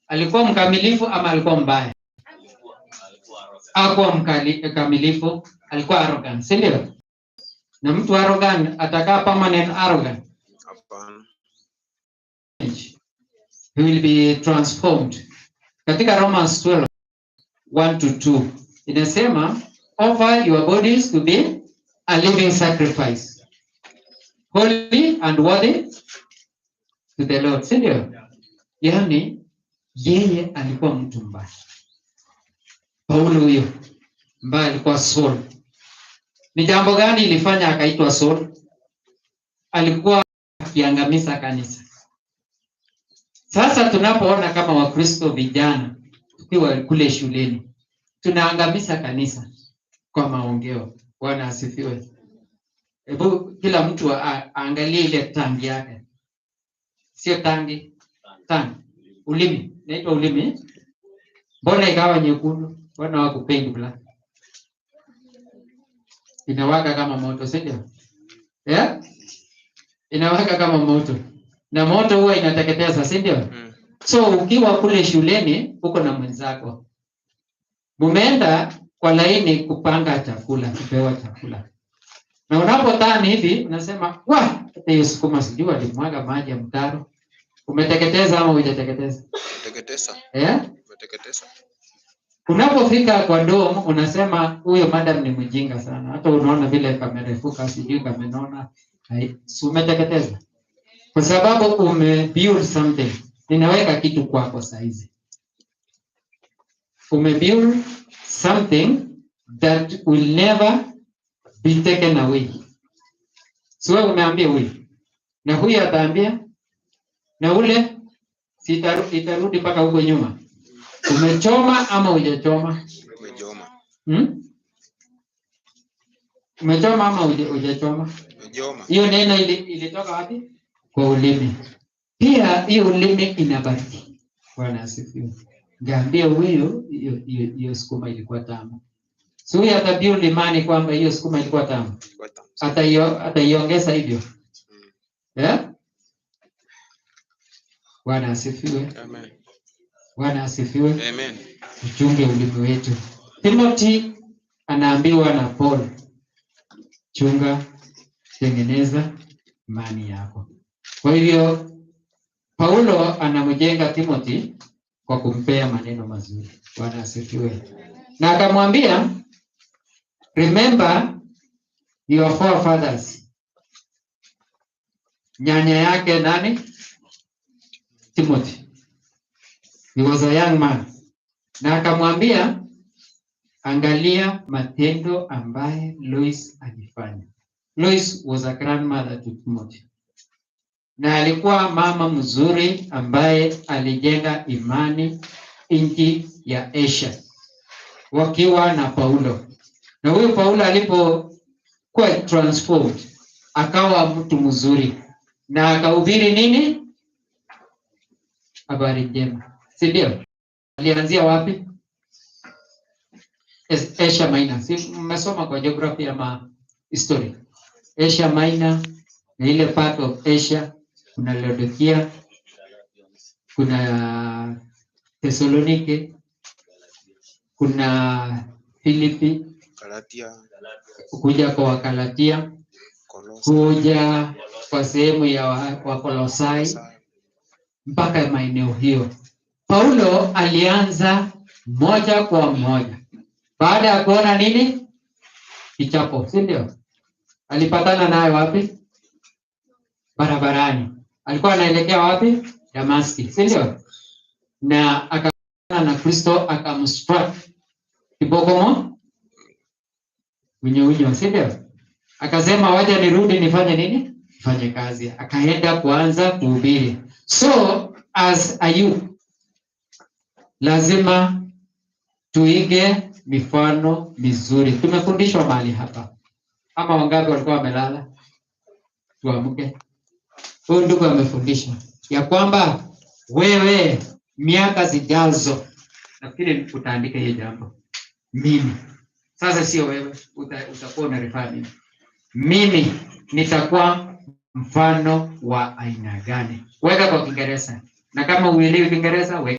Alikuwa mkamilifu ama alikuwa mbaya? Hakuwa mkamilifu, alikuwa arrogant, si ndio? Na mtu arrogant atakaa permanent arrogant? Hapana. He will be transformed. Katika Romans 12:1-2 inasema offer your bodies to be a living sacrifice, holy and worthy to the Lord. Si ndio? Yaani yeye alikuwa mtu mbaya. Paulo huyo mbaya alikuwa Saul. Ni jambo gani ilifanya akaitwa Saul? Alikuwa akiangamiza kanisa. Sasa tunapoona kama Wakristo vijana tukiwa kule shuleni tunaangamiza kanisa kwa maongeo. Bwana asifiwe. Hebu kila mtu aangalie ile tangi yake. Sio tangi. Ulimi. Naitwa ulimi. Mbona ikawa nyekundu? Mbona hawakupaint black? Inawaka kama moto, sio? Yeah? Inawaka kama moto. Na moto huwa inateketeza, si ndio? So ukiwa kule shuleni uko na mwenzako. Mumeenda kwa laini kupanga chakula, kupewa chakula. Na unapotani hivi unasema, "Wah, hiyo sukuma sijui alimwaga maji ya mtaro." Umeteketeza ama hujateketeza? Teketeza. Umeteketeza. Unapofika kwa dom unasema huyo madam ni mjinga sana. Hata unaona vile kamerefuka sijui kamenona. Umeteketeza. Kwa sababu umebuild something. Ninaweka kitu kwako saizi. Umebuild something that will never be taken away. Sio umeambia huyu. Na huyu ataambia na ule itarudi mpaka huko nyuma. Umechoma ama hujachoma? Umechoma. Umechoma ama hujachoma? Umechoma. Hiyo neno ilitoka wapi? Kwa ulimi. Pia hiyo ulimi inabariki. Bwana asifiwe. Ngambia huyo hiyo sukuma ilikuwa tamu. Sio huyo atabuild imani kwamba hiyo sukuma ilikuwa tamu. Ataiongeza hivyo. Bwana asifiwe. Amen. Bwana asifiwe. Amen. Uchunge ulimi wetu. Timothy anaambiwa na Paul, chunga, tengeneza imani yako. Kwa hivyo Paulo anamjenga Timothy kwa kumpea maneno mazuri. Bwana asifiwe. Na akamwambia, remember your forefathers. Nyanya yake nani? Timothy. He was a young man. Na akamwambia, angalia matendo ambaye Lois alifanya. Lois was a grandmother to Timothy. Na alikuwa mama mzuri ambaye alijenga imani nchi ya Asia wakiwa na Paulo. Na huyo Paulo alipokuwa transformed akawa mtu mzuri na akahubiri nini? Habari njema. Si ndio? Alianzia wapi? Asia Minor. Si mmesoma kwa geography ama history. Asia Minor na ile part of Asia kuna Laodikia, kuna Thessalonike, kuna Filipi, Galatia, kuja kwa Wakalatia, kuja kwa sehemu ya Wakolosai mpaka maeneo hiyo. Paulo alianza moja kwa moja. Baada ya kuona nini? Kichapo, si ndio? Alipatana naye wapi? Barabarani. Alikuwa anaelekea wapi? Damascus, si ndio? Na akakutana na Kristo akamstrike kibogomo unyo, si ndio? Akasema waje nirudi nifanye nini? Fanye kazi. Akaenda kuanza kuhubiri. So as a youth lazima tuige mifano mizuri. Tumefundishwa mahali hapa. Ama wangapi walikuwa wamelala? Tuamke. Huyu ndugu amefundisha ya kwamba wewe miaka zijazo, nafikiri utaandika hiyo jambo. Mimi. Sasa sio wewe, utakuwa unarifaa mimi. Mimi nitakuwa mfano wa aina gani? Weka kwa Kiingereza. Na kama uelewi Kiingereza, weka